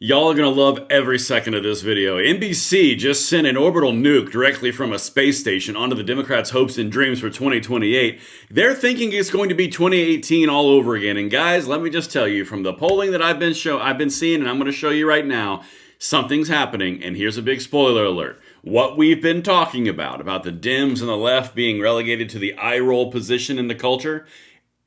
Y'all are going to love every second of this video. NBC just sent an orbital nuke directly from a space station onto the Democrats' hopes and dreams for 2028. They're thinking it's going to be 2018 all over again. And guys, let me just tell you, from the polling that I've been seeing, and I'm going to show you right now, something's happening. And here's a big spoiler alert. What we've been talking about the Dems and the left being relegated to the eye roll position in the culture,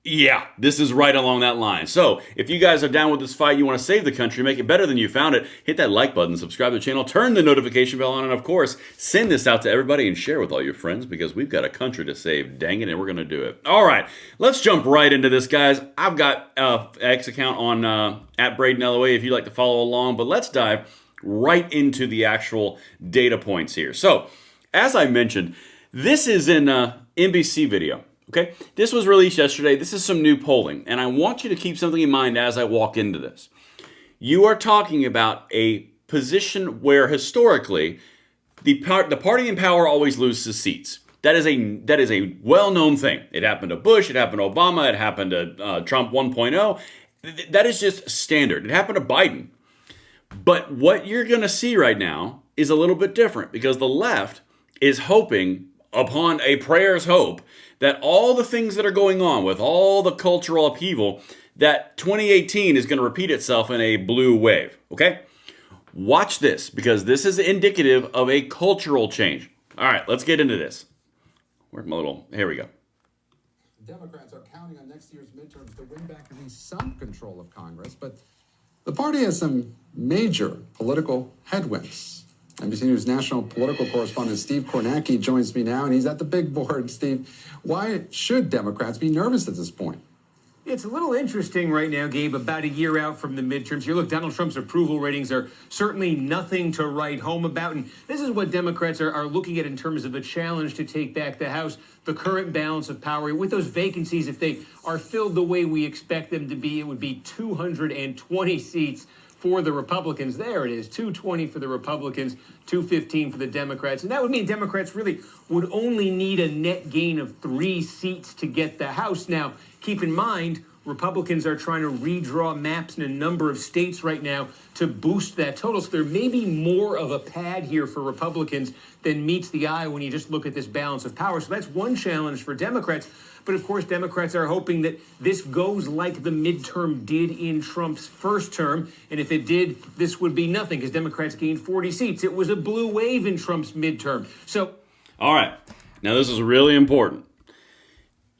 yeah, this is right along that line. So, if you guys are down with this fight, you want to save the country, make it better than you found it, hit that like button, subscribe to the channel, turn the notification bell on, and of course, send this out to everybody and share with all your friends because we've got a country to save, dang it, and we're going to do it. All right, let's jump right into this, guys. I've got X account on at Braden LOA if you'd like to follow along, but let's dive right into the actual data points here. So, as I mentioned, this is an NBC video. Okay, this was released yesterday. This is some new polling, and I want you to keep something in mind as I walk into this. You are talking about a position where historically the party in power always loses seats. That is a well-known thing. It happened to Bush, it happened to Obama, it happened to Trump 1.0. That is just standard. It happened to Biden. But what you're going to see right now is a little bit different because the left is hoping upon a prayer's hope that all the things that are going on with all the cultural upheaval, that 2018 is going to repeat itself in a blue wave, okay? Watch this, because this is indicative of a cultural change. All right, let's get into this. Where's my little, here we go. Democrats are counting on next year's midterms to win back at least some control of Congress, but the party has some major political headwinds. NBC News national political correspondent Steve Kornacki joins me now, and he's at the big board. Steve, why should Democrats be nervous at this point? It's a little interesting right now, Gabe, about a year out from the midterms. Here, look, Donald Trump's approval ratings are certainly nothing to write home about. And this is what Democrats are looking at in terms of a challenge to take back the House, the current balance of power. With those vacancies, if they are filled the way we expect them to be, it would be 220 seats for the Republicans. There it is, 220 for the Republicans, 215 for the Democrats. And that would mean Democrats really would only need a net gain of 3 seats to get the House. Now, keep in mind, Republicans are trying to redraw maps in a number of states right now to boost that total. So there may be more of a pad here for Republicans than meets the eye when you just look at this balance of power. So that's one challenge for Democrats. But of course, Democrats are hoping that this goes like the midterm did in Trump's first term. And if it did, this would be nothing because Democrats gained 40 seats. It was a blue wave in Trump's midterm. So, all right. Now, this is really important.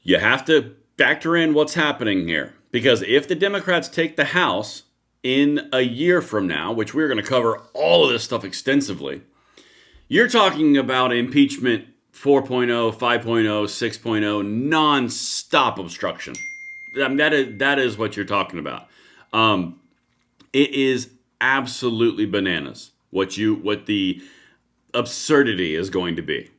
You have to factor in what's happening here, because if the Democrats take the House in a year from now, which we're going to cover all of this stuff extensively, you're talking about impeachment 4.0, 5.0, 6.0, non-stop obstruction. I mean, that is what you're talking about. It is absolutely bananas what the absurdity is going to be.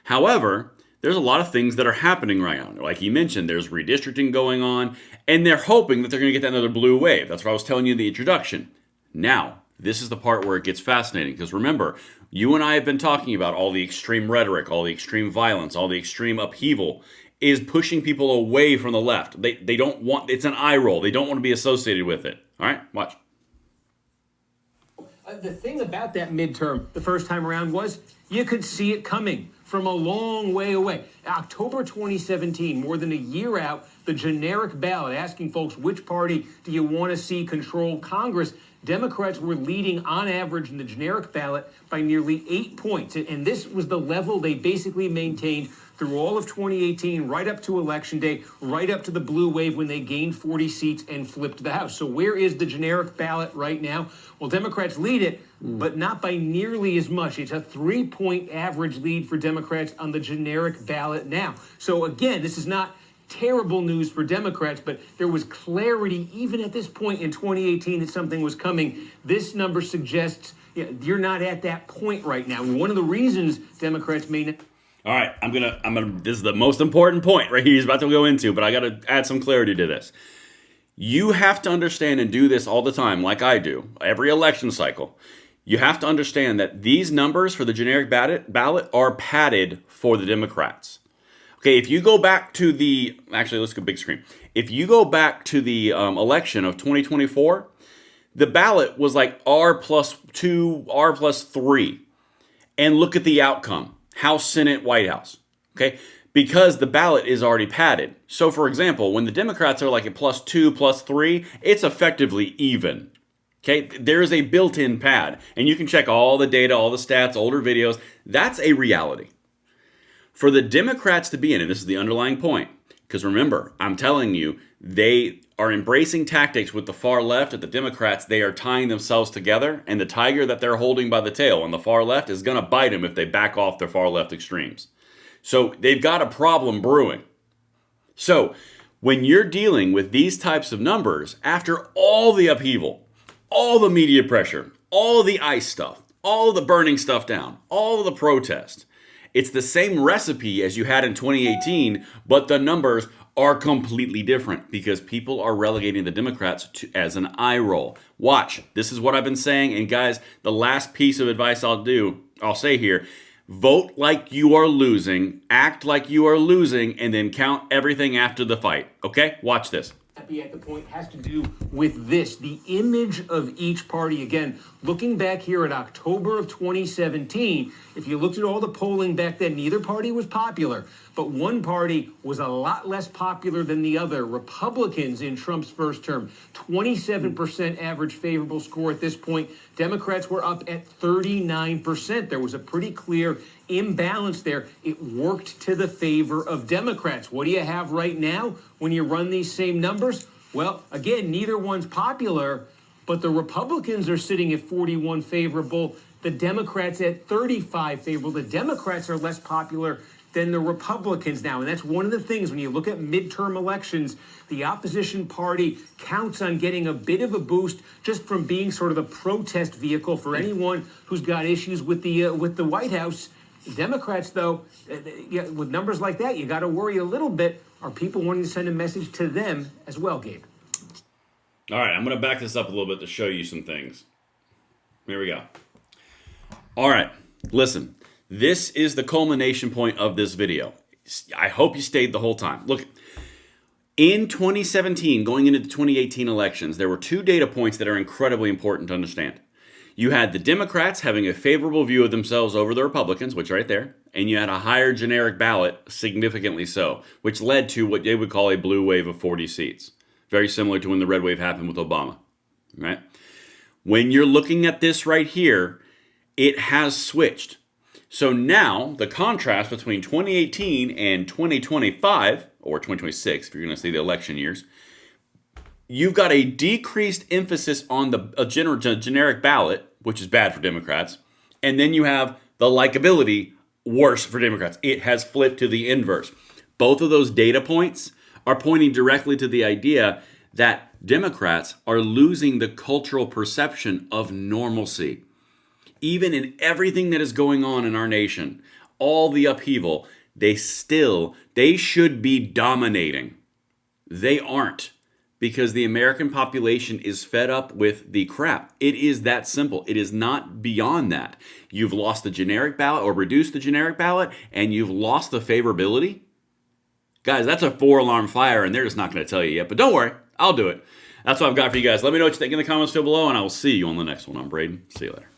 However, there's a lot of things that are happening right now. Like you mentioned, there's redistricting going on, and they're hoping that they're going to get that another blue wave. That's what I was telling you in the introduction. Now, this is the part where it gets fascinating, because remember, you and I have been talking about all the extreme rhetoric, all the extreme violence, all the extreme upheaval is pushing people away from the left. They don't want, it's an eye roll. They don't want to be associated with it. All right, watch. The thing about that midterm the first time around was you could see it coming from a long way away. October 2017, more than a year out, the generic ballot asking folks which party do you want to see control Congress. Democrats were leading on average in the generic ballot by nearly 8 points. And this was the level they basically maintained through all of 2018, right up to Election Day, right up to the blue wave when they gained 40 seats and flipped the House. So where is the generic ballot right now? Well, Democrats lead it, but not by nearly as much. It's a 3-point average lead for Democrats on the generic ballot now. So again, this is not terrible news for Democrats, but there was clarity even at this point in 2018 that something was coming. This number suggests you're not at that point right now. And one of the reasons Democrats may not. All right, I'm gonna. This is the most important point right here he's about to go into, but I got to add some clarity to this. You have to understand and do this all the time, like I do, every election cycle. You have to understand that these numbers for the generic ballot are padded for the Democrats. Okay, if you go back to let's go big screen. If you go back to the election of 2024, The ballot was like R+2, R+3. And look at the outcome. House, Senate, White House. Okay? Because the ballot is already padded. So for example, when the Democrats are like a +2, +3, it's effectively even. Okay? There is a built-in pad. And you can check all the data, all the stats, older videos. That's a reality. For the Democrats to be in, and this is the underlying point, because remember, I'm telling you, they are embracing tactics with the far left. At the Democrats, they are tying themselves together, and the tiger that they're holding by the tail on the far left is going to bite them if they back off their far left extremes. So they've got a problem brewing. So when you're dealing with these types of numbers, after all the upheaval, all the media pressure, all of the ICE stuff, all of the burning stuff down, all of the protest, it's the same recipe as you had in 2018, but the numbers are completely different because people are relegating the Democrats as an eye roll. Watch. This is what I've been saying. And guys, the last piece of advice I'll say here, vote like you are losing, act like you are losing, and then count everything after the fight. Okay? Watch this. At the point has to do with this, the image of each party. Again, looking back here at October of 2017, if you looked at all the polling back then, neither party was popular, but one party was a lot less popular than the other. Republicans in Trump's first term, 27% average favorable score at this point. Democrats were up at 39%. There was a pretty clear imbalance there. It worked to the favor of Democrats. What do you have right now when you run these same numbers? Well, again, neither one's popular, but the Republicans are sitting at 41 favorable, the Democrats at 35 favorable. The Democrats are less popular than the Republicans now. And that's one of the things when you look at midterm elections, the opposition party counts on getting a bit of a boost just from being sort of the protest vehicle for anyone who's got issues with the White House. Democrats, though, with numbers like that, you got to worry a little bit. Are people wanting to send a message to them as well, Gabe? All right, I'm going to back this up a little bit to show you some things. Here we go. All right, listen. This is the culmination point of this video. I hope you stayed the whole time. Look, in 2017, going into the 2018 elections, there were two data points that are incredibly important to understand. You had the Democrats having a favorable view of themselves over the Republicans, which right there, and you had a higher generic ballot, significantly so, which led to what they would call a blue wave of 40 seats. Very similar to when the red wave happened with Obama, right? When you're looking at this right here, it has switched. So now the contrast between 2018 and 2025, or 2026, if you're going to see the election years, you've got a decreased emphasis on the generic ballot, which is bad for Democrats, and then you have the likability, worse for Democrats. It has flipped to the inverse. Both of those data points are pointing directly to the idea that Democrats are losing the cultural perception of normalcy. Even in everything that is going on in our nation, all the upheaval, they should be dominating. They aren't, because the American population is fed up with the crap. It is that simple. It is not beyond that. You've lost the generic ballot or reduced the generic ballot, and you've lost the favorability. Guys, that's a 4-alarm fire, and they're just not going to tell you yet. But don't worry, I'll do it. That's what I've got for you guys. Let me know what you think in the comments down below, and I will see you on the next one. I'm Braden. See you later.